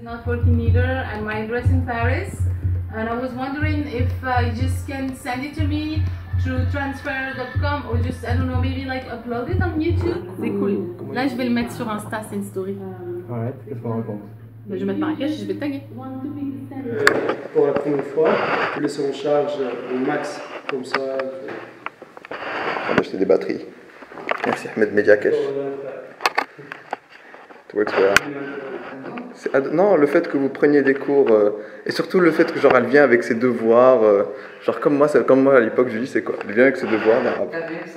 not working either, and my address in Paris. And I was wondering if you just can send it to me through transfer.com or just, I don't know, maybe like upload it on YouTube. C'est cool. Là, je vais le mettre sur Insta, c'est une story. Arrête, qu'est-ce qu'on raconte? Ben, je vais mettre Marrakech et je vais te taguer. Pour la première fois, je laisse en charge au max, comme ça. On va acheter des batteries. Merci Ahmed Mediakesh. To expert. Non, le fait que vous preniez des cours et surtout le fait que genre elle vient avec ses devoirs, genre comme moi à l'époque je dis c'est quoi? Elle vient avec ses devoirs d'arabe. Je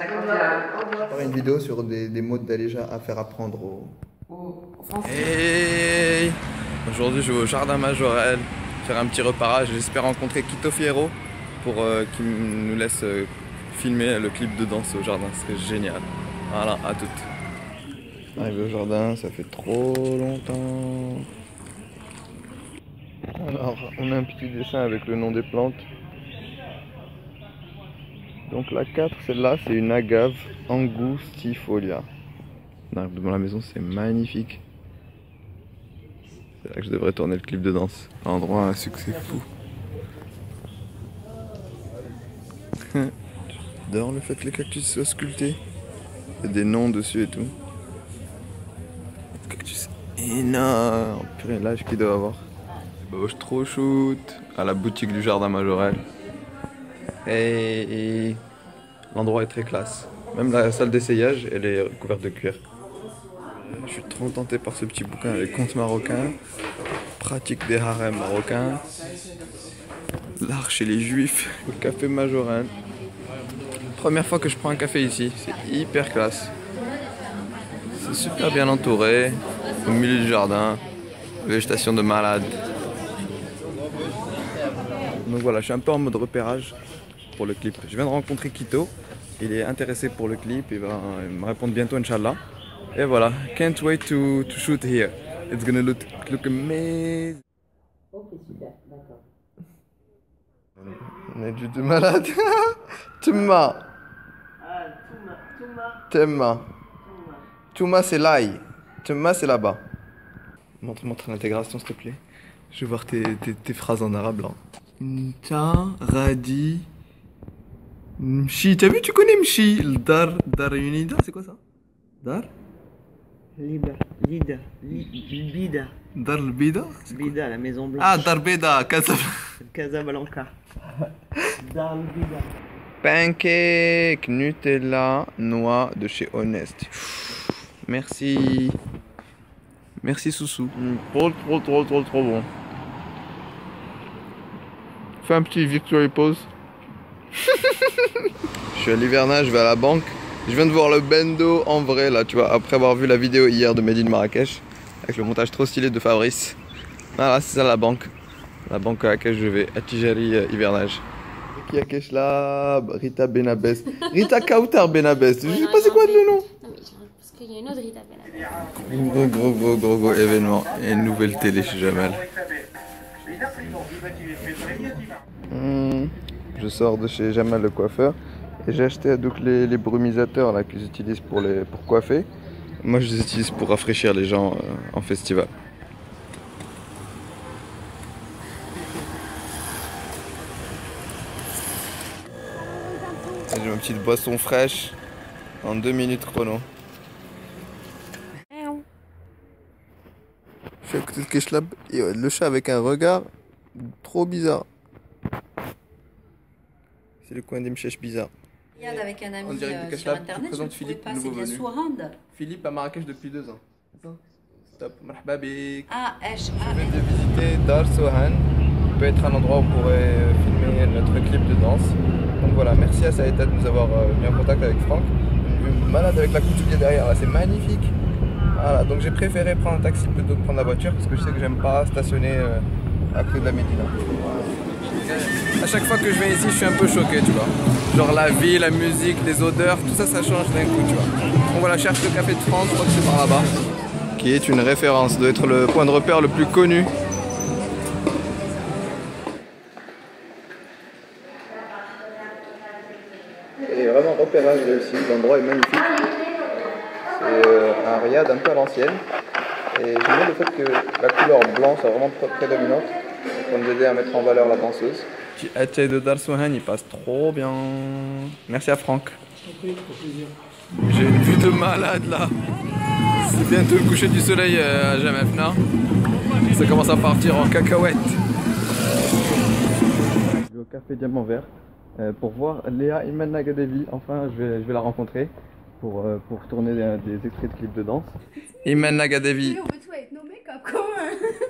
ferai une vidéo sur des mots d'Aléja à faire apprendre aux Français. Hey, aujourd'hui je vais au jardin Majorelle faire un petit reparage. J'espère rencontrer Quito Fierro pour qu'il nous laisse filmer le clip de danse au jardin. Ce serait génial. Voilà, à toutes. Arrivé au jardin, ça fait trop longtemps. Alors, on a un petit dessin avec le nom des plantes. Donc la 4, celle-là, c'est une agave angustifolia. On arrive devant la maison, c'est magnifique. C'est là que je devrais tourner le clip de danse. Un endroit à un succès fou. J'adore le fait que les cactus soient sculptés. Il y a des noms dessus et tout. Cactus énorme. Purée, l'âge qu'il doit avoir. Boche trop shoot à la boutique du jardin Majorelle. Et l'endroit est très classe. Même la salle d'essayage, elle est couverte de cuir. Je suis trop tenté par ce petit bouquin, les contes marocains, pratique des harems marocains, l'art chez les juifs, le café Majorelle. Première fois que je prends un café ici, c'est hyper classe. C'est super bien entouré, au milieu du jardin, végétation de malade. Donc voilà, je suis un peu en mode repérage pour le clip. Je viens de rencontrer Quito, il est intéressé pour le clip, il va me répondre bientôt Inch'Allah. Et voilà, can't wait to shoot here. It's gonna look amazing. Ok, super, d'accord. On est juste malade. Touma. Touma. Touma c'est l'ail. Touma c'est là-bas. Montre-moi l'intégration s'il te plaît. Je veux voir tes phrases en arabe là. Nta, Radi, Mchi. T'as vu, tu connais Mchi? Dar Unida, c'est quoi ça? Dar? Bida. Dar Bida? Bida, la maison blanche. Ah, Dar Bida, Casablanca. Dar Bida. Pancake, Nutella, noix de chez Honest. Merci. Merci Soussou. Trop bon. Fais un petit victory pose. Je suis à l'hivernage, je vais à la banque. Je viens de voir le bendo en vrai là, tu vois, après avoir vu la vidéo hier de Made in Marrakech avec le montage trop stylé de Fabrice. Voilà, c'est ça la banque. La banque à laquelle je vais, à Tijari hivernage. Kiakesh là, Rita Benabès. Rita Kautar Benabès. Je sais pas c'est quoi le nom. Non mais parce qu'il y a une autre Rita Benabès. Gros événement. Et une nouvelle télé chez Jamal. Je sors de chez Jamal le coiffeur. Et j'ai acheté donc les brumisateurs là qu'ils utilisent pour coiffer. Moi je les utilise pour rafraîchir les gens en festival. J'ai ma petite boisson fraîche en 2 minutes chrono. Je suis à côté de Keshlab et le chat avec un regard trop bizarre. C'est le coin des mchèches bizarres. Regarde avec un ami sur sur Internet, internet, je ne trouvais pas, c'est bien Sourand. Philippe à Marrakech depuis 2 ans. Stop, marhaba bik. A-H-A. Je viens de visiter Dar Sohan. Peut être un endroit où on pourrait filmer notre clip de danse. Donc voilà, merci à Saïta de nous avoir mis en contact avec Franck. Une vue malade avec la Koutoubia derrière, là c'est magnifique. Voilà, donc j'ai préféré prendre un taxi plutôt que prendre la voiture parce que je sais que j'aime pas stationner à côté de la Médina. À chaque fois que je viens ici, je suis un peu choqué, tu vois. Genre la vie, la musique, les odeurs, tout ça, ça change d'un coup, tu vois. Donc voilà, cherche le café de France, je crois que c'est par là-bas. Qui est une référence, doit être le point de repère le plus connu. Et vraiment repérage réussi, l'endroit est magnifique. C'est un riad un peu à l'ancienne. Et j'aime bien le fait que la couleur blanc soit vraiment prédominante pour nous aider à mettre en valeur la danseuse. Petit atelier de Darsuhan, il passe trop bien. Merci à Franck. J'ai une vue de malade là. C'est bientôt le coucher du soleil à Jamefna. Ça commence à partir en cacahuète. Je vais au café Diamant Vert pour voir Léa Iman Nagadevi. Enfin, je vais la rencontrer pour tourner des extraits de clips de danse. Iman Nagadevi.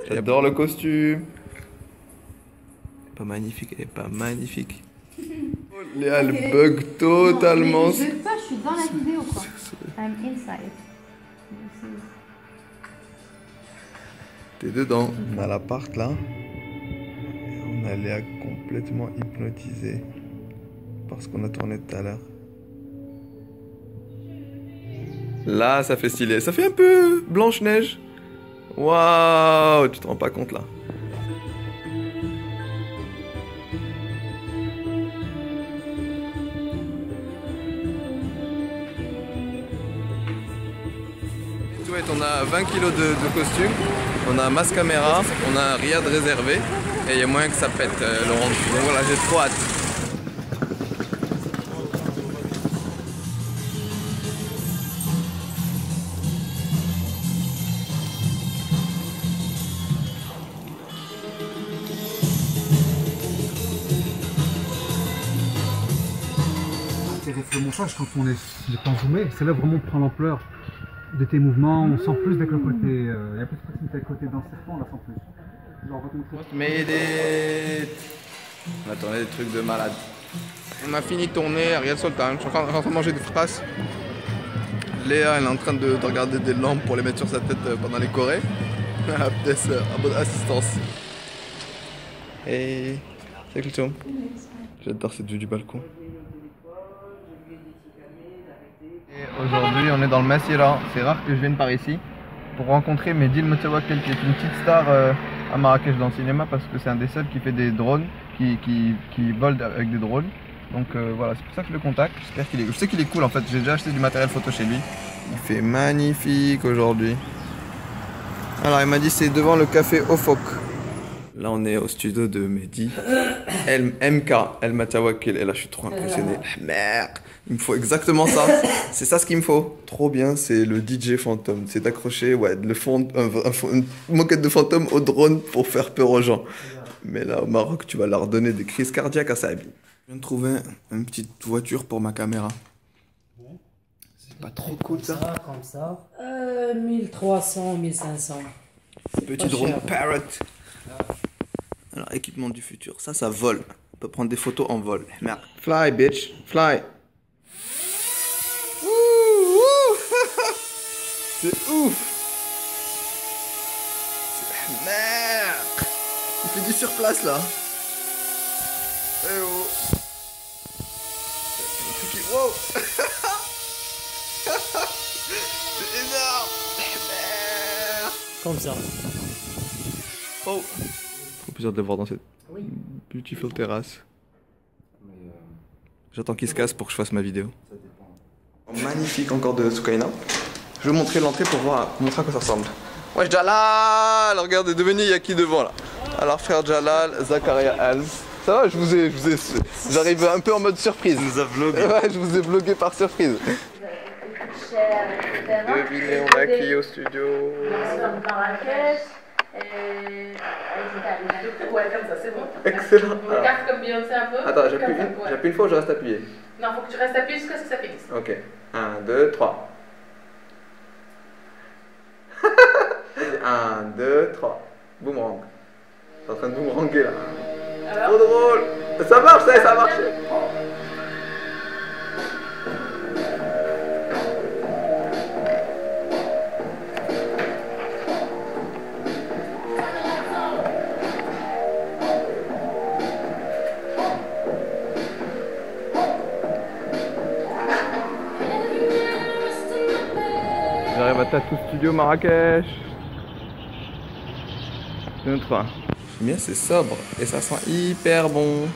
J'adore le costume. Pas magnifique, elle est pas magnifique. Léa, elle bug totalement. Non, je bug pas, je suis dans la vidéo quoi. I'm inside. T'es dedans. On a l'appart là. On a Léa complètement hypnotisée par ce qu'on a tourné tout à l'heure. Là, ça fait stylé. Ça fait un peu Blanche-Neige. Waouh, tu te rends pas compte là. On a 20 kilos de costume, on a masse caméra, on a un riad réservé et il y a moyen que ça pète le rendu. Donc voilà, j'ai trop hâte. Le montage, quand on est pas zoomé, c'est là vraiment on prend l'ampleur de tes mouvements, on sent plus avec le côté, il y a plus de proximité avec le côté dans on la sent plus. Genre, Mais on a tourné des trucs de malade. On a fini de tourner, Ariel Sultan, je suis en train de manger des fraises. Léa, elle est en train de regarder des lampes pour les mettre sur sa tête pendant les chorés. En bonne assistance. Et c'est que le j'adore cette vue du balcon. Aujourd'hui, on est dans le Massira. C'est rare que je vienne par ici pour rencontrer Mehdi El Moutawakel, qui est une petite star à Marrakech dans le cinéma, parce que c'est un des seuls qui fait des drones, qui vole avec des drones. Donc voilà, c'est pour ça que je le contacte. J'espère qu'il est... Je sais qu'il est cool en fait. J'ai déjà acheté du matériel photo chez lui. Il fait magnifique aujourd'hui. Alors il m'a dit c'est devant le café Ofok. Là on est au studio de Mehdi MK El Moutawakel. Et là je suis trop impressionné. Merde, il me faut exactement ça. C'est ça ce qu'il me faut. Trop bien, c'est le DJ fantôme. C'est d'accrocher une moquette de fantôme au drone pour faire peur aux gens. Mais là au Maroc tu vas leur donner des crises cardiaques à sa vie. Je viens de trouver une petite voiture pour ma caméra. C'est pas trop cool ça. Comme ça. 1300, 1500. Petit drone Parrot. Alors équipement du futur, ça vole. On peut prendre des photos en vol. Merde. Fly bitch, fly. C'est ouf. Merde. Il fait du surplace là. Eh oh. Wow. C'est énorme. Merde. Comme ça. Oh. Trop plaisir de le voir dans cette beautiful terrasse. J'attends qu'il se casse pour que je fasse ma vidéo. Magnifique encore de Soukaina. Je vais vous montrer l'entrée pour montrer à quoi ça ressemble. Ouais, Jalal. Regardez, devenez, il y a qui devant là. Alors frère Jalal, Zakaria Alm. Ça va, j'arrive un peu en mode surprise. Tu nous as vlogué. Ouais, je vous ai vlogué par surprise. Devinez, on a qui au studio? Marrakech. Ouais, comme ça, c'est bon. Excellent. On regarde comme Beyoncé un peu. Attends, j'appuie une fois ou je reste appuyé? Non, faut que tu restes appuyé jusqu'à ce que ça finisse. Ok. 1, 2, 3. 1, 2, 3. Boomerang. T'es en train de boomeranguer là. Trop drôle. Ça marche, ça a marché. J'arrive à Tattoo Studio Marrakech. C'est notre 1. Bien, c'est sobre et ça sent hyper bon.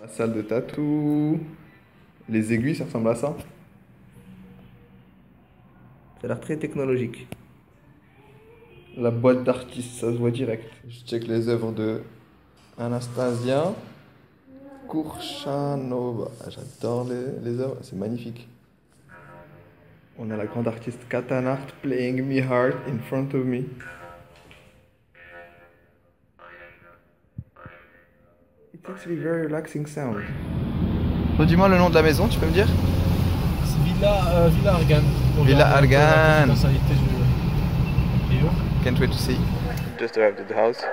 La salle de tatou. Les aiguilles, ça ressemble à ça. Ça a l'air très technologique. La boîte d'artiste, ça se voit direct. Je check les œuvres de Anastasia Kurchanova. J'adore les œuvres, c'est magnifique. On a la grande artiste Katanart playing me hard in front of me. It's actually very relaxing sound. Redis-moi le nom de la maison, tu peux me dire? C'est Villa Argan. Villa Argan. Personnalité du Léo. Can't wait to see. Just arrived at the house.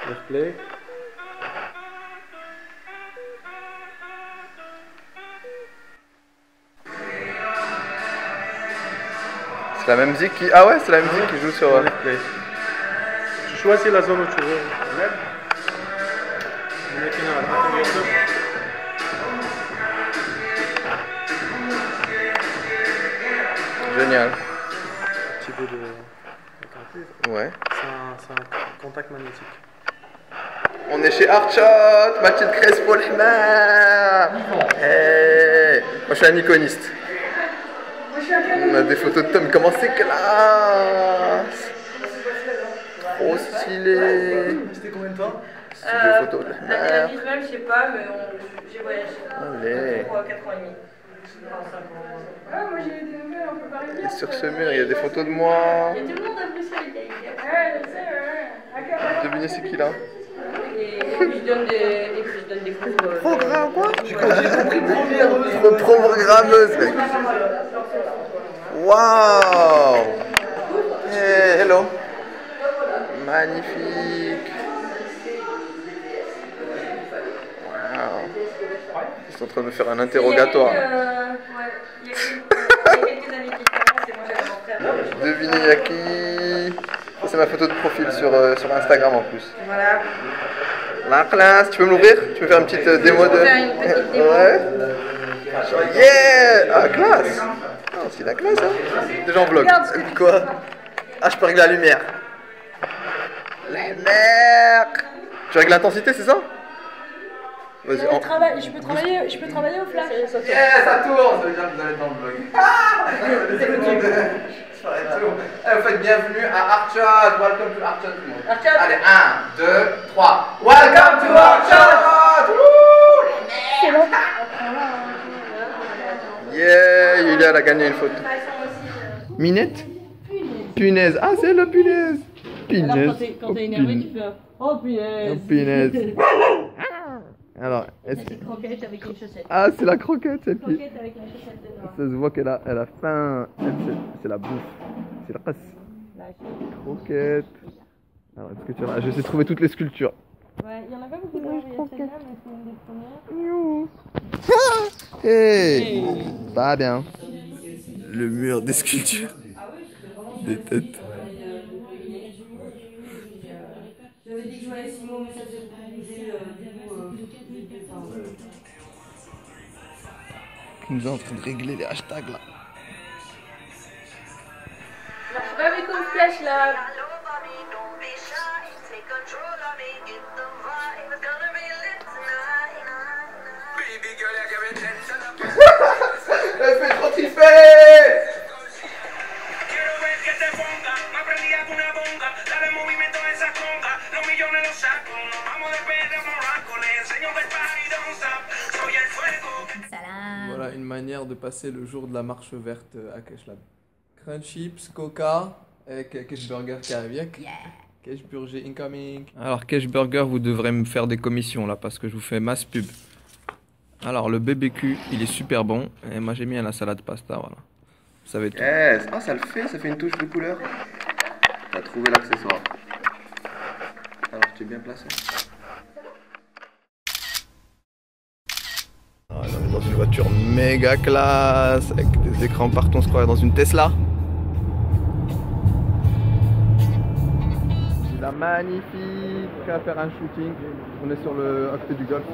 Let's play. C'est la même musique qui... Ah ouais, c'est la musique qui joue sur... Let's play. Tu choisis la zone où tu veux. Génial. Un petit peu de... Ouais. C'est un contact magnétique. On est chez Artshot, ma petite Crespo l'Hma. Hey. Moi je suis un iconiste. On a des photos de Tom, comment c'est classe. Trop stylé. C'était combien de temps? C'est des photos de l'Hma. Visuel, je sais pas, mais j'ai voyagé. Allez. 4 ans et demi. Ah, moi j'ai eu des nouvelles, on peut pas rien. Sur ce mur, il y a des photos de moi. Il y a tout le monde à Bruxelles, il y a. Ouais, je sais, Devinez c'est qui là? Et je donne des cours. Programme quoi? J'ai compris programmeuse, mec. Waouh! Hey, hello. Magnifique. Waouh. Ils sont en train de me faire un interrogatoire. Il y a quelques années qui commencent et moi j'avais mon frère. Devinez il y a qui? Ça, c'est ma photo de profil sur Instagram en plus. Voilà. La classe, tu peux me l'ouvrir? Tu peux faire une petite démo de... faire une petite démo. Ouais. Yeah! Ah, classe! Ah, c'est la classe, hein? Déjà en vlog. Quoi? Ah, je peux régler la lumière. La lumière! Tu règles l'intensité, c'est ça? Vas-y, Je peux travailler au flash. Yeah, ça tourne! Ça veut dire que vous allez dans le vlog. Ah! Vous faites bienvenue à Artshot. Welcome to Artshot, tout le monde. Artshot. Allez, 1, 2, 3. Welcome to Artshot! C'est bon. Yeah, Yulia elle a gagné une photo. Minette? Punaise. Ah, c'est la punaise. Punaise. Quand t'es énervé, tu fais oh punaise. Oh, punaise. Alors, est-ce que... Croquette avec les chaussettes. Ah, c'est la croquette, cette fille. Croquette avec la chaussette dedans. Ça se voit qu'elle a faim. C'est la bouffe. C'est la passe. Croquette. Alors, est-ce que tu as... J'essaie de trouver toutes les sculptures. Ouais, il y en a pas beaucoup de celle-là, mais c'est une des premières. Hey. Pas bien. Le mur des sculptures. Des têtes. J'avais dit que je voyais Simon, mais ça s'est brisé Nous sommes en train de régler les hashtags là. marche pas avec ton flash là. Elle fait trop kiffer. Voilà une manière de passer le jour de la marche verte à Keshlab. Crunch chips, coca, avec Kesh Burger qui arrive avec. Kesh Burger incoming. Alors Kesh Burger, vous devrez me faire des commissions là parce que je vous fais masse pub. Alors le BBQ, il est super bon et moi j'ai mis à la salade pasta, voilà. Ça va être tout. Ah ça le fait, ça fait une touche de couleur. T'as trouvé l'accessoire. Alors tu es bien placé. On est dans une voiture méga classe avec des écrans partout, on se croirait dans une Tesla. La magnifique à faire un shooting. On est sur le côté du golfe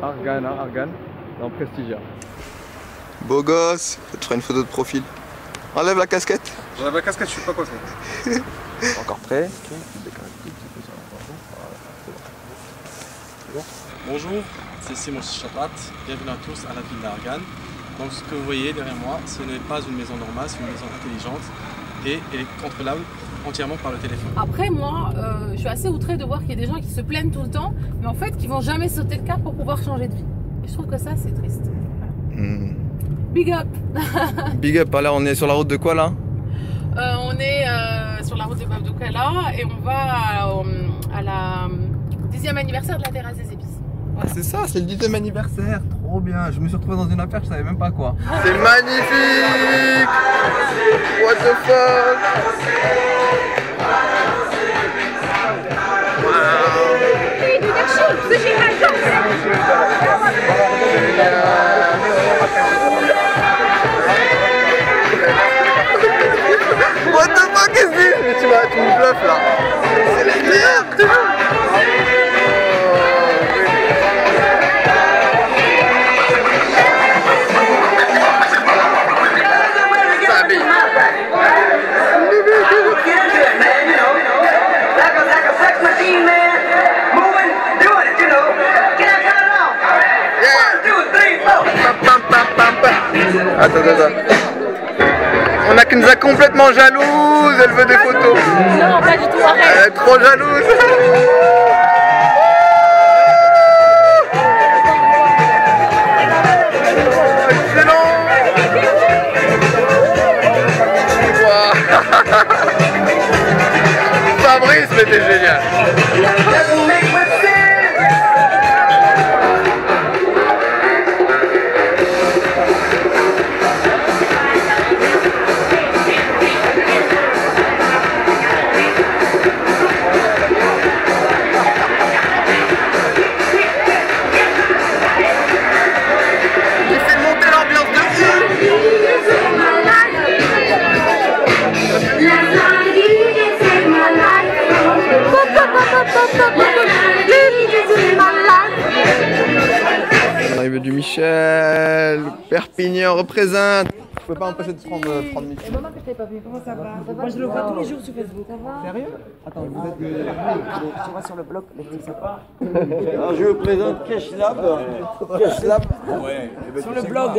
Argan, dans Prestigia. Beau gosse, je te ferai une photo de profil. Enlève la casquette. J'enlève la casquette, je suis pas coiffé. Encore prêt. Bonjour, c'est Simon Chapat, bienvenue à tous à la ville d'Argan. Donc ce que vous voyez derrière moi, ce n'est pas une maison normale, c'est une maison intelligente et elle est contrôlable entièrement par le téléphone. Après moi, je suis assez outrée de voir qu'il y a des gens qui se plaignent tout le temps, mais en fait qui vont jamais sauter le cap pour pouvoir changer de vie. Et je trouve que ça c'est triste. Big up. Big up, là on est sur la route de quoi là? On est sur la route de Babdoukala et on va à la 10e anniversaire de la terrasse des épices. Ah, c'est ça, c'est le 10e anniversaire, trop bien. Je me suis retrouvé dans une affaire, je savais même pas quoi. C'est magnifique. What the fuck. What the fuck is this? Mais tu me bluffes là. C'est la merde. Attends. On a qui nous a complètement jalouse, elle veut des photos. Non, pas du tout, arrête. Elle est trop jalouse. Excellent. Fabrice, mais t'es génial. L'arrivée du Michel, Perpignan représente. Je peux pas empêcher de prendre Michel. Et maman que je t'avais pas vu, comment ça va? Moi je le vois tous les jours sur Facebook. Ça va? Sérieux? Attends, vous êtes Tu vois sur le blog, les petits sapins. Alors je vous présente Keshlab. Ouais. Sur le blog.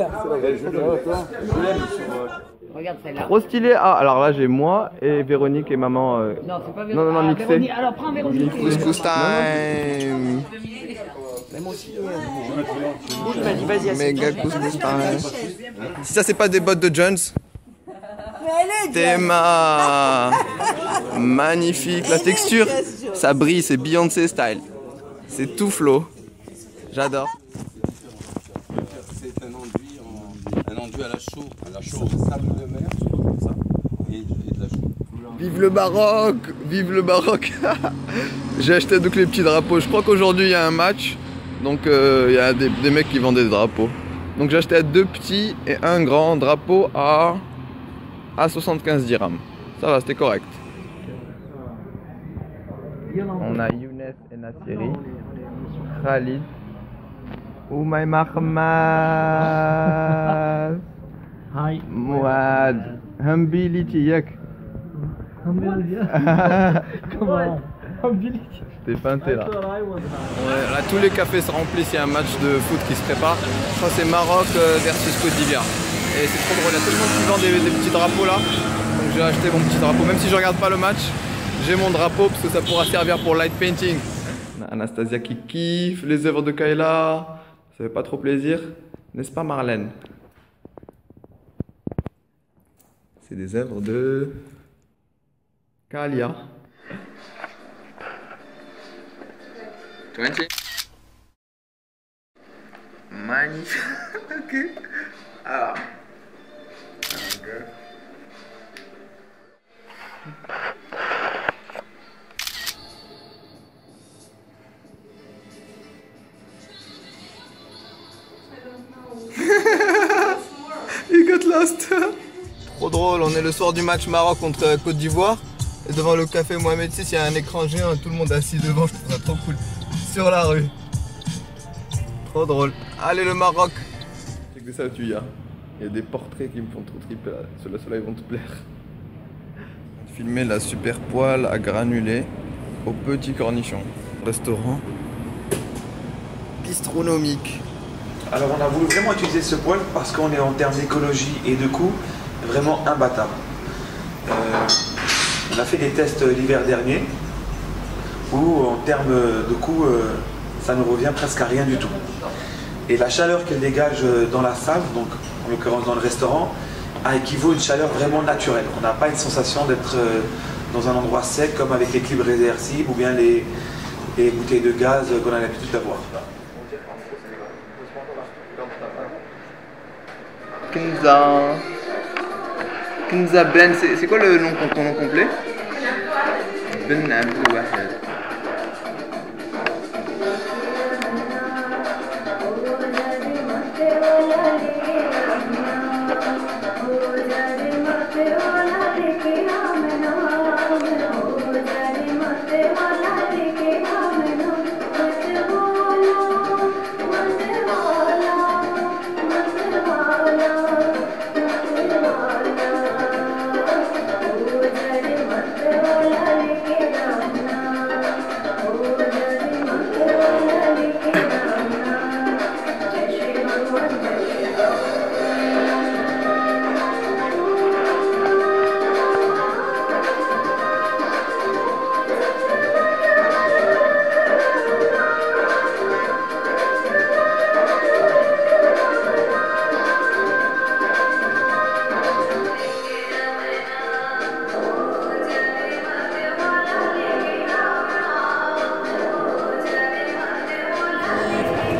Regarde celle-là. Trop stylé. Ah, alors là j'ai moi et Véronique et maman. Non, c'est pas Véronique. Non, mixé. Véronique. Alors prends Véronique. Couscous time. Mais moi aussi. Il m'a dit vas-y, assieds-toi. Méga couscous time. Si ça c'est pas des bottes de Jones. Théma. Magnifique. La texture, ça brille, c'est Beyoncé style. C'est tout flow. J'adore. C'est un enduit à la chaux, sable de mer, comme ça, et de la chaux. Vive le Maroc, vive le Maroc. J'ai acheté donc les petits drapeaux. Je crois qu'aujourd'hui il y a un match, donc il y a des mecs qui vendent des drapeaux. Donc j'ai acheté 2 petits et un grand drapeau à 75 dirhams. Ça va, c'était correct. On a Younes et Nassiri, Khalid, Oumay Mahmoud, Mouad, Hambiliti yak. Comment? T'es peinté là. Là. Tous les cafés se remplissent, il y a un match de foot qui se prépare. Je crois que c'est Maroc versus Côte d'Ivoire. Et c'est trop drôle, il y a tout le monde qui vend des petits drapeaux là. Donc j'ai acheté mon petit drapeau, même si je regarde pas le match, j'ai mon drapeau parce que ça pourra servir pour light painting. Anastasia qui kiffe les œuvres de Kayla. Ça fait pas trop plaisir, n'est-ce pas Marlène? C'est des œuvres de Kalia. 20. Magnifique. Ok. Alors. Okay. You got lost. Trop drôle, on est le soir du match Maroc contre Côte d'Ivoire. Et devant le café Mohamed VI, il y a un écran géant et tout le monde assis devant, je trouve ça trop cool. Sur la rue. Trop drôle. Allez le Maroc. C'est que ça tu y as. Il y a des portraits qui me font trop triper là. Ceux-là, ils vont te plaire. Filmer la super poêle à granulés au petit cornichon. Restaurant bistronomique. Alors on a voulu vraiment utiliser ce poêle parce qu'on est en termes d'écologie et de coût vraiment imbattable. On a fait des tests l'hiver dernier où en termes de coût ça nous revient presque à rien du tout. Et la chaleur qu'elle dégage dans la salle, donc en l'occurrence dans le restaurant, équivaut à une chaleur vraiment naturelle. On n'a pas une sensation d'être dans un endroit sec comme avec les cubes réversibles ou bien les bouteilles de gaz qu'on a l'habitude d'avoir. Kenza Ben, c'est quoi le nom, ton nom complet? Ben Abdou Wahed.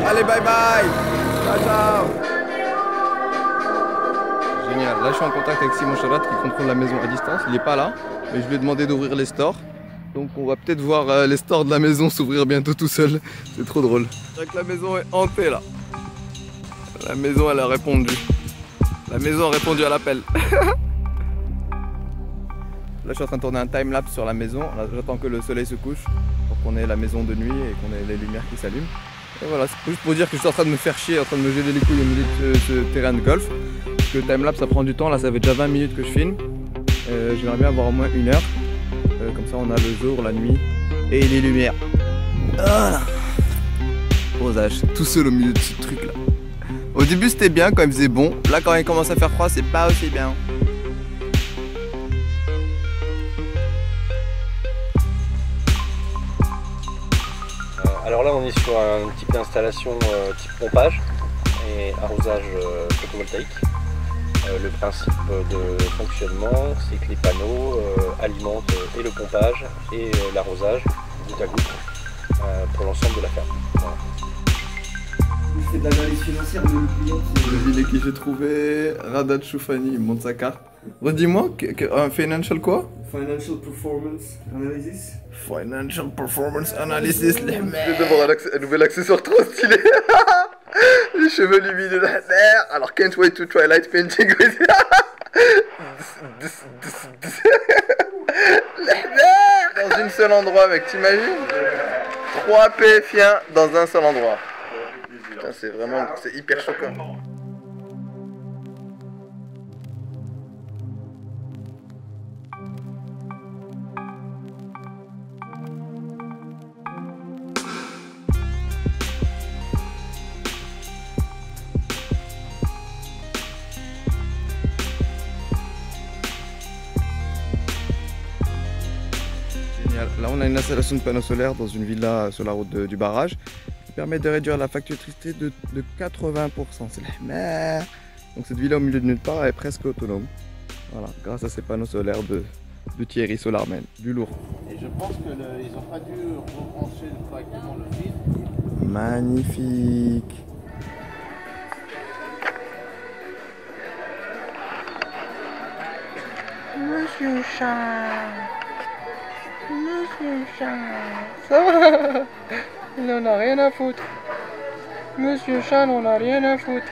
Allez, bye bye. Ciao, ciao. Génial. Là, je suis en contact avec Simon Charat qui contrôle la maison à distance. Il n'est pas là, mais je lui ai demandé d'ouvrir les stores. Donc, on va peut-être voir les stores de la maison s'ouvrir bientôt tout seul. C'est trop drôle. C'est vrai que la maison est hantée là. La maison, elle a répondu. La maison a répondu à l'appel. Là, je suis en train de tourner un time-lapse sur la maison. J'attends que le soleil se couche pour qu'on ait la maison de nuit et qu'on ait les lumières qui s'allument. Et voilà, c'est juste pour dire que je suis en train de me faire chier, en train de me geler les couilles au milieu de ce terrain de golf. Parce que le time-lapse, ça prend du temps. Là, ça fait déjà 20 minutes que je filme. J'aimerais bien avoir au moins 1 heure. Comme ça, on a le jour, la nuit et les lumières. Voilà. Posage, tout seul au milieu de ce truc-là. Au début, c'était bien quand il faisait bon. Là, quand il commence à faire froid, c'est pas aussi bien. Alors là, on est sur un type d'installation type pompage et arrosage photovoltaïque. Le principe de fonctionnement, c'est que les panneaux alimentent et le pompage et l'arrosage goutte à goutte pour l'ensemble de la ferme. Voilà. C'est de l'analyse financière de client. Devinez qui j'ai trouvé. Radat Choufani, il monte sa carte. Redis-moi, un financial quoi? Financial Performance Analysis. Financial Performance Analysis, les mecs. Je vais devoir un nouvel accessoire trop stylé. Les cheveux lumineux de la mer. Alors, can't wait to try light painting with les mers. Dans un seul endroit, mec, t'imagines? 3 PF1 dans un seul endroit. Putain, c'est vraiment, c'est hyper choquant. Là, on a une installation de panneaux solaires dans une villa sur la route du barrage qui permet de réduire la facture d'électricité de 80%. C'est la merde. Donc cette villa au milieu de nulle part est presque autonome. Voilà, grâce à ces panneaux solaires de Thierry Solarmen, du lourd. Et je pense qu'ils n'ont pas dû rebrancher correctement le fil. Magnifique. Monsieur Charles. Monsieur Charles. Ça va? Il en a rien à foutre. Monsieur Charles, on a rien à foutre.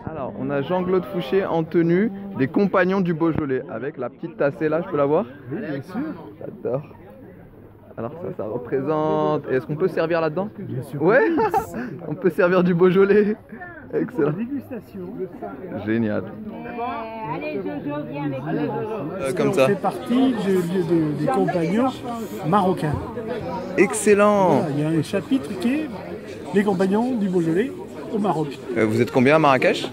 Alors, on a Jean-Claude Fouché en tenue des compagnons du Beaujolais avec la petite tassée là, je peux la voir? Oui, bien sûr. J'adore. Alors ça représente... Est-ce qu'on peut servir là-dedans? Bien sûr. Ouais. On peut servir du Beaujolais. Excellent. Dégustation. Génial. Allez Jojo, viens avec nous. Comme ça. On fait partie des compagnons marocains. Excellent. Voilà, il y a un chapitre qui est les compagnons du Beaujolais. au Maroc. Vous êtes combien à Marrakech?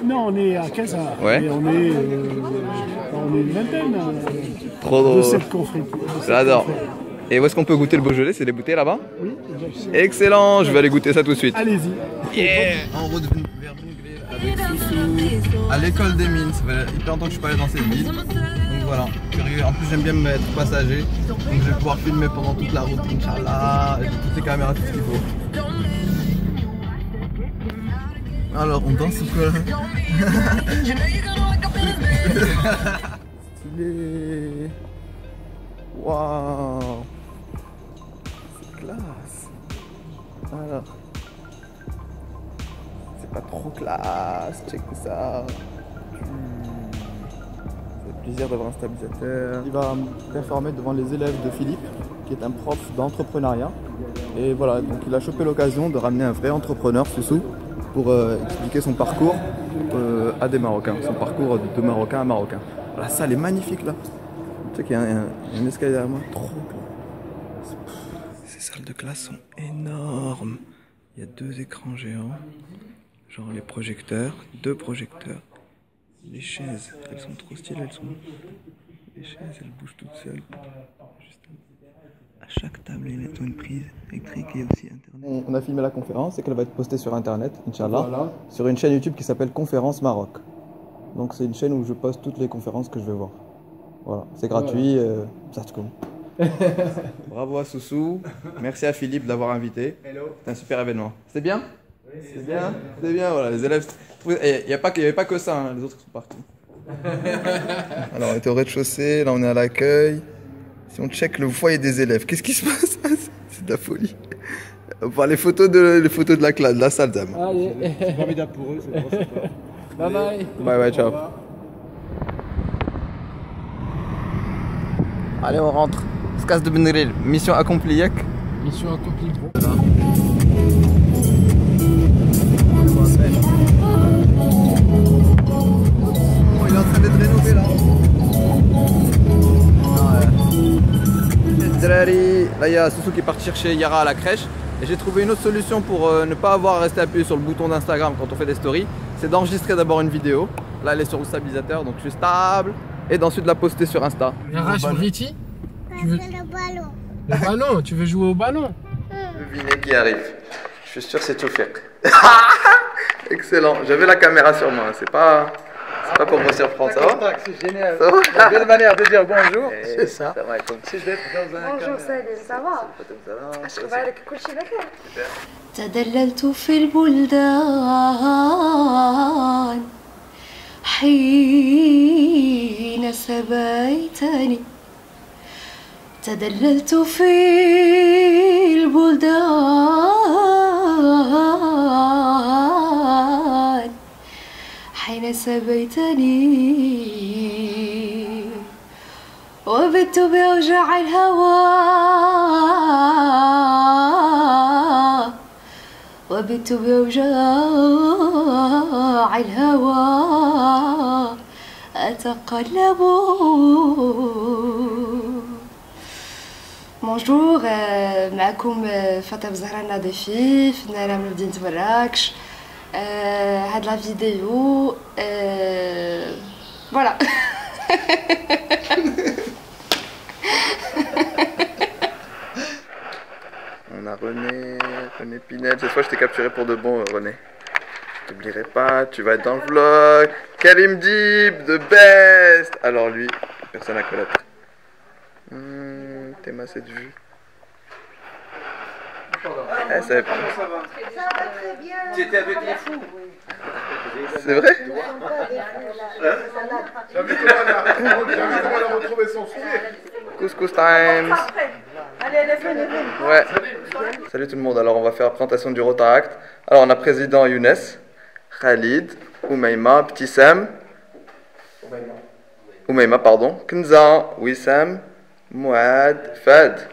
Non, on est à Casa. Ouais. Et on est une vingtaine Trop de drôle. cette confrérie. J'adore. Et où est-ce qu'on peut goûter le Beaujolais? C'est des bouteilles là-bas? Oui. Excellent, je vais aller goûter ça tout de suite. Allez-y. Yeah. En route vers Bouglé avec Soussou, à l'école des mines. Ça fait hyper longtemps que je suis pas allé dans cette ville. Donc voilà, curieux. En plus j'aime bien me mettre passager. Donc je vais pouvoir filmer pendant toute la route, Inch'Allah. J'ai toutes les caméras, tout ce qu'il faut. Alors on danse ou quoi? Stylé. Waouh. C'est classe. Alors. C'est pas trop classe, check ça. C'est le plaisir d'avoir un stabilisateur. Il va performer devant les élèves de Philippe, qui est un prof d'entrepreneuriat. Et voilà, donc il a chopé l'occasion de ramener un vrai entrepreneur, Soussou, pour expliquer son parcours à des Marocains, son parcours de Marocain à Marocain. La salle est magnifique là. Tu sais qu'il y a un escalier derrière moi, trop beau. Ces salles de classe sont énormes. Il y a 2 écrans géants, genre les projecteurs, 2 projecteurs. Les chaises, elles sont trop stylées, les chaises, elles bougent toutes seules. À chaque table, ils mettent une prise électrique et aussi internet. On a filmé la conférence et qu'elle va être postée sur internet, Inch'Allah, voilà, sur une chaîne YouTube qui s'appelle Conférence Maroc. Donc c'est une chaîne où je poste toutes les conférences que je vais voir. Voilà, c'est gratuit, ça te compte. Bravo à Soussou, merci à Philippe de l'avoir invité. C'est un super événement. C'est bien? Oui, c'est bien. C'est bien, voilà, les élèves. Il n'y avait pas que ça, hein, les autres sont partis. Alors on était au rez-de-chaussée, là on est à l'accueil. Si on check le foyer des élèves, qu'est-ce qui se passe? C'est de la folie. On va voir les photos de la classe, de la salle, Zam. Allez. C'est formidable pour eux, c'est vraiment sympa. Bye bye. Bye bye, ciao. Allez, on rentre. Skas de Benril, mission accomplie, yak. Mission accomplie, gros. Oh, il est en train d'être rénové là. Là, il y a Soussou qui est parti chercher Yara à la crèche. Et j'ai trouvé une autre solution pour ne pas avoir à rester appuyé sur le bouton d'Instagram quand on fait des stories. C'est d'enregistrer d'abord une vidéo. Là, elle est sur le stabilisateur, donc je suis stable. Et d'ensuite la poster sur Insta. Yara, je Riti, tu veux... Le ballon. Le ballon, tu veux jouer au ballon? Devinez qui arrive. Je suis sûr que c'est Toufik. Excellent. J'avais la caméra sur moi. C'est pas pour vous surprendre, ça va? C'est génial. Ça va? Une belle manière de dire bonjour. C'est ça. Ça va, comme si je d'être dans un. Bonjour Salim, ça va? أخبارك كل شيء بخير؟ تدللت في البلدان حين سبيتني تدللت في البلدان حين سبيتني وبت بأوجاع الهوى وبت بأوجاع الهوى أتقلب. بونجور، معكم فاطمة زهرة النظيفي فنانة من مدينة مراكش. هاد لا فيديو فوالا. On a René Pinel. Cette fois, je t'ai capturé pour de bon, René. Je t'oublierai pas, tu vas être dans le vlog. Karim Dib, the best. Alors lui, personne à connaître. T'es massé de vue. Eh, ça va très bien. Tu étais avec les fous. C'est vrai? J'avais comment elle a retrouvé son sourire. Couscous times. Allez, les filles. Ouais. Salut tout le monde. Alors on va faire la présentation du Rotaract. Alors on a président Younes, Khalid, Oumaima, Petit Sam, Oumaima pardon, Kenza, Wissam, Mouad, Fad.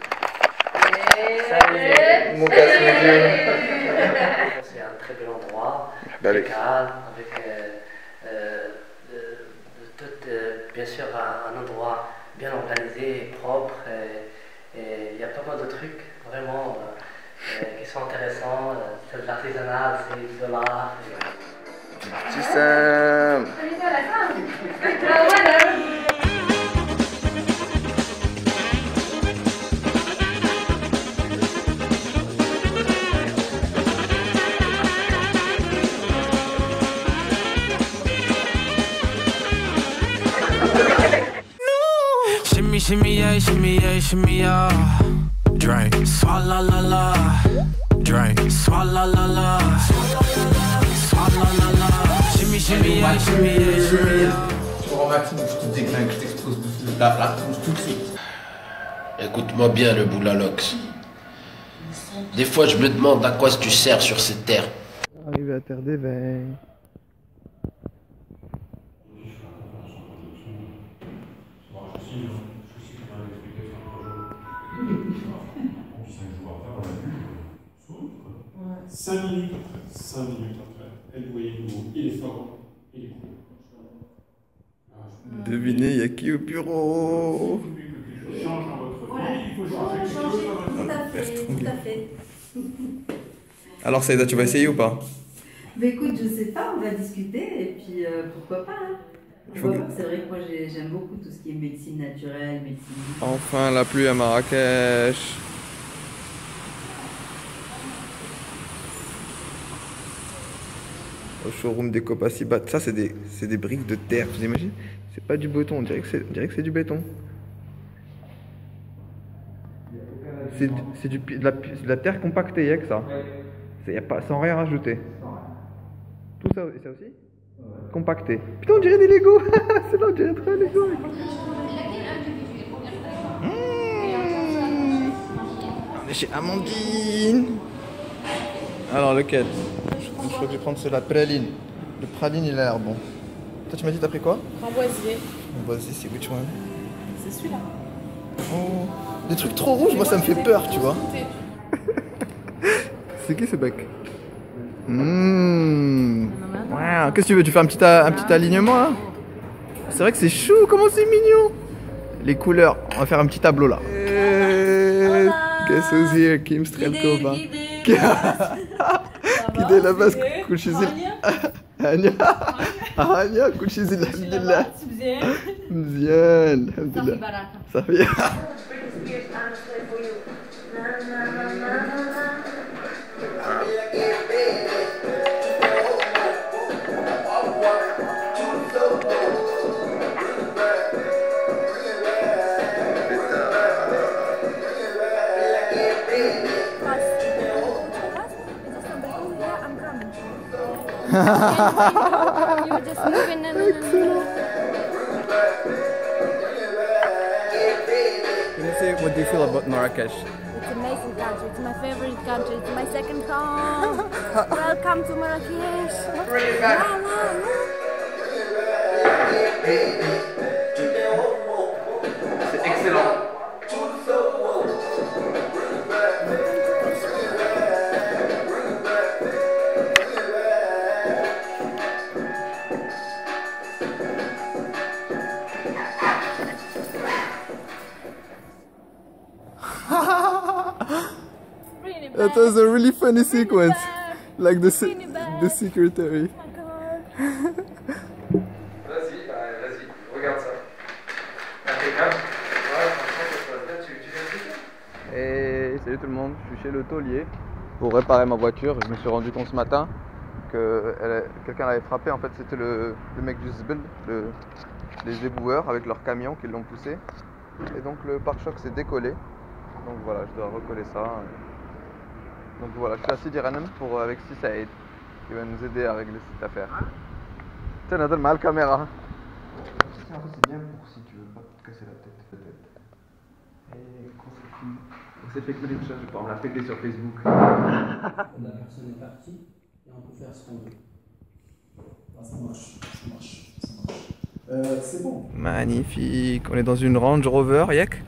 C'est un très bel endroit, très calme, avec bien sûr un endroit bien organisé, propre, et il y a pas mal de trucs vraiment qui sont intéressants. C'est de l'artisanat, c'est de l'art. Petit Sam. Shimmy, shimmy, yeah, shimmy, yeah, shimmy, yeah. Drink, swalla la la. Drink, swalla la la. Swalla la la. Shimmy, shimmy, yeah, shimmy, yeah, shimmy, yeah. Tu me rends Maxime, je te déglingue, je t'expose la tronche tout de suite. Écoute-moi bien, le boulalox. Des fois, je me demande à quoi tu sers sur cette terre. Arrivé à terre d'éveil. Cinq minutes après, elle voyait le mot, il est fort, il est cool. Devinez, il y a qui au bureau? Tout à fait. Alors Saïda, tu vas essayer ou pas? Bah écoute, je sais pas, on va discuter et puis pourquoi pas. Hein. Pourquoi pas, c'est vrai que moi j'aime beaucoup tout ce qui est médecine naturelle, médecine. Enfin la pluie à Marrakech. Au showroom des Copacibat. Ça c'est des briques de terre, vous imaginez? C'est pas du béton, on dirait que c'est du béton. C'est de la terre compactée, il y a que ça. Y a pas, sans rien rajouter. Tout ça, et ça aussi? Compacté. Putain, on dirait des Lego. C'est là, on dirait trop un Lego. On est chez Amandine. Alors, lequel? Je crois que je vais prendre celui-là, praline. Le praline, il a l'air bon. Toi, tu m'as dit, t'as pris quoi? Framboisier. Framboisier, c'est which one? C'est celui-là. Oh. Des trucs trop rouges, moi, ça me fait peur, tu vois. C'est qui ce bec? Wow. Qu'est-ce que tu veux? Tu fais un petit alignement là? C'est vrai que c'est chou, comment c'est mignon! Les couleurs, on va faire un petit tableau là. Guess who's here? Kim Strelkova. Guidé la base, Kouchizil. Anya. Anya, Kouchizil, alhamdulillah. Mzian, alhamdulillah. Ça fait. You're just moving and Can you say what do you feel about Marrakesh? It's an amazing country. It's my favorite country. It's my second home. Welcome to Marrakesh. Really bad. C'est excellent. That was a really funny sequence, like the secretary. Vas-y, regarde ça. Impeccable. Ouais, franchement, ça se passe bien. Et salut tout le monde, je suis chez le taulier pour réparer ma voiture. Je me suis rendu compte ce matin que quelqu'un l'avait frappé. En fait, c'était le mec du Zbel, les éboueurs avec leur camion qui l'ont poussé. Et donc le pare-choc s'est décollé. Donc voilà, je dois recoller ça. Donc voilà, je suis assis d'Iranem avec Saïd qui va nous aider à régler cette affaire. Tiens, on a mal caméra. En fait, c'est bien pour si tu veux pas te casser la tête, peut-être. Et on s'est fait que les choses, je vais pouvoir me la péter sur Facebook. La personne est partie et on peut faire ce qu'on veut. Ah, ça marche. C'est bon. Magnifique. On est dans une Range Rover, Yak.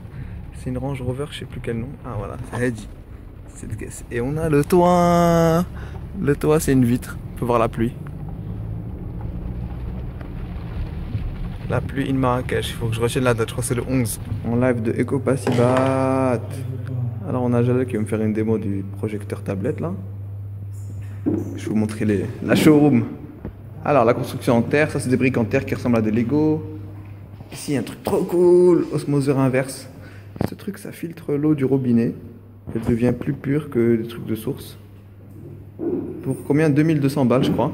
C'est une Range Rover, je sais plus quel nom. Ah voilà, ça a dit. Et on a le toit. Le toit, c'est une vitre. On peut voir la pluie. La pluie in Marrakech. Il faut que je retienne la date. Je crois que c'est le 11. En live de Eco Passibat. Alors on a Jalal qui va me faire une démo du projecteur tablette là. Je vais vous montrer la showroom. Alors la construction en terre, ça c'est des briques en terre qui ressemblent à des Lego. Ici un truc trop cool, osmoseur inverse. Ce truc ça filtre l'eau du robinet. Elle devient plus pure que des trucs de source. Pour combien? 2200 balles je crois.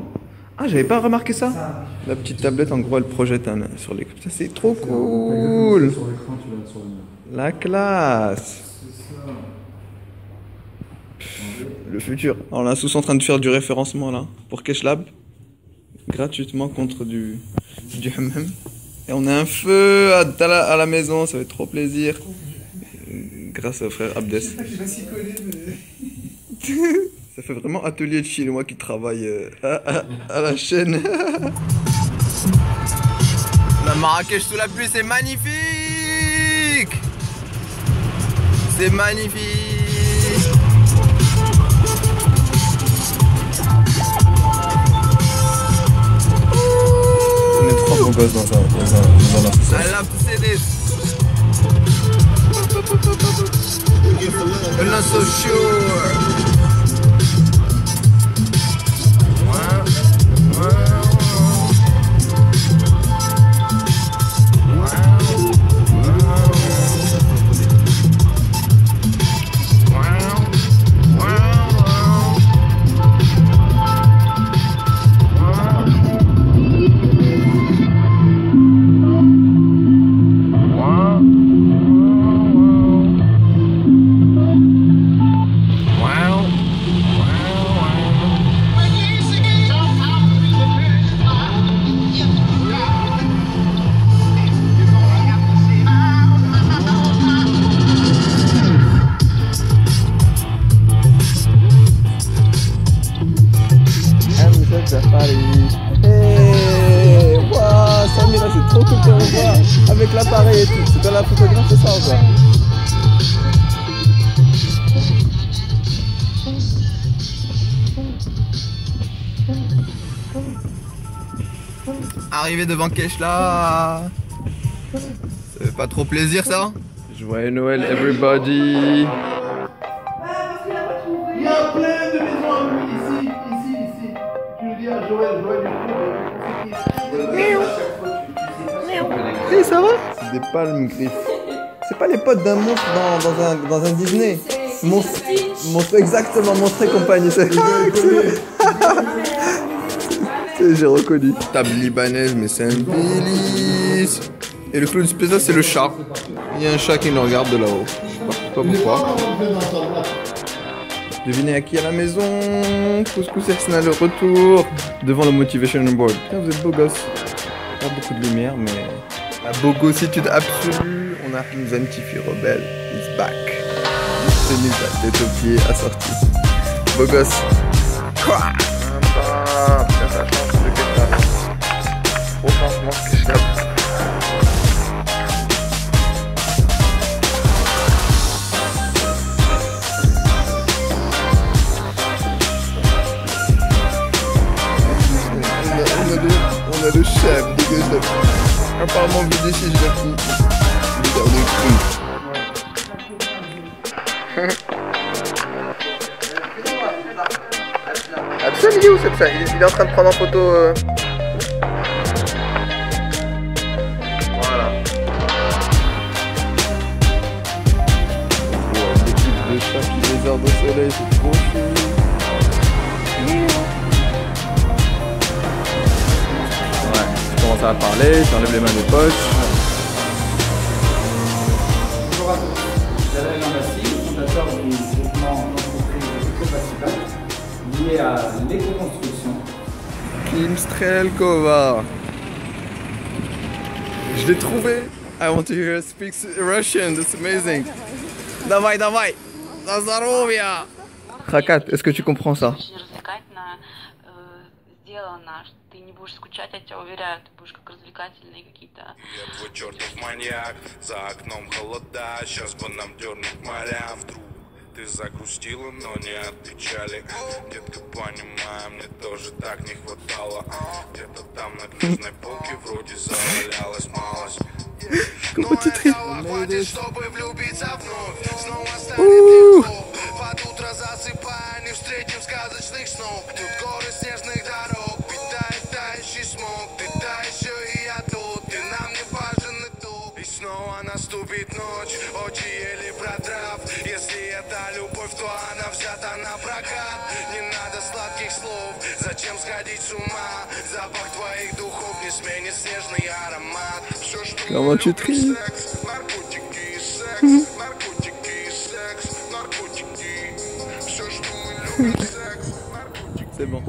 Ah, j'avais pas remarqué ça. La petite tablette en gros elle projette sur l'écran. Ça c'est trop cool. La classe. Le futur. Alors là, tous en train de faire du référencement là pour Keshlab. Gratuitement contre du hammam. Et on a un feu à la maison, ça fait trop plaisir. Grâce au frère Abdes. Ça fait vraiment atelier de chinois qui travaille à la chaîne. La Marrakech sous la pluie, c'est magnifique. C'est magnifique. On est trois beaux gosses dans un ascenseur. I love to see this. I'm not so sure. Avec l'appareil et tout, c'est dans la photographe, c'est ça ou quoi? Arrivé devant Keshla. Ça fait pas trop plaisir ça? Joyeux Noël everybody. Il y a plein de maisons à lui ici. Tu lui dis à Joël Hey, ça va? C'est des palmes griffes. C'est pas les potes d'un monstre dans un Disney. Monstre exactement, Monstre et compagnie. J'ai reconnu. Table libanaise, mais c'est un délice. Et le clown spécial, c'est le chat. Il y a un chat qui nous regarde de là-haut. Je sais pas pourquoi. Devinez à qui à la maison. Couscous Ersna, le retour. Devant le motivation board. Putain, vous êtes beau gosse. Pas beaucoup de lumière, mais la bogossitude absolue. On a Hamza Tifi rebelle. He's back. Tenue la tête aux pieds assortie. Beau gosse. Quoi? Putain, ça change de Keshlab. Trop changement de Keshlab. On a le chef de Keshlab. Apparemment, vu d'ici, je l'ai pris. Leader de crew. Absam, il est où Absam? Il est en train de prendre en photo. Voilà. L'équipe de chat qui désorde au soleil, c'est trop chou. Ouais, tu commences à parler, tu enlèves les mains des poches. Bonjour à tous. Jalal Ambassi, fondateur du groupement d'entreprise Ecopacival lié à l'éco-construction. Kim Strelkova. Je l'ai trouvé. I want to hear her speak Russian. That's amazing. Давай, давай. За здоровье. Khakat, est-ce que tu comprends ça? Ты не будешь скучать, я тебя уверяю, ты будешь как развлекательные какие-то. Я твой чертов маньяк, за окном холода, сейчас бы нам дернуть моря вдруг. Ты загрустила, но не отвечали. Детка, понимаю, мне тоже так не хватало. Где-то там на книжной полке вроде завалялась малость. Но этого хватит, чтобы влюбиться вновь. снова станет тепло. Под утро засыпая, не встретим сказочных снов. Тут горы снежных дорог, питает тающий смог. Ты та еще и я тут, ты нам не важен итог. И снова наступит ночь, очи еле продрав. Если это любовь, то она взята на прокат. Не надо сладких слов, зачем сходить с ума? Запах твоих духов не сменит снежный аромат. Все, что Comment tu tries? наркотики и секс, наркотики и секс, наркотики. Все, что мы любим, секс, наркотики. C'est bon.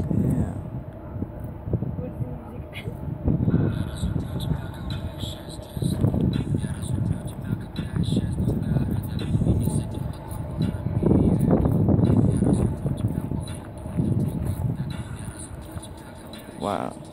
Wow.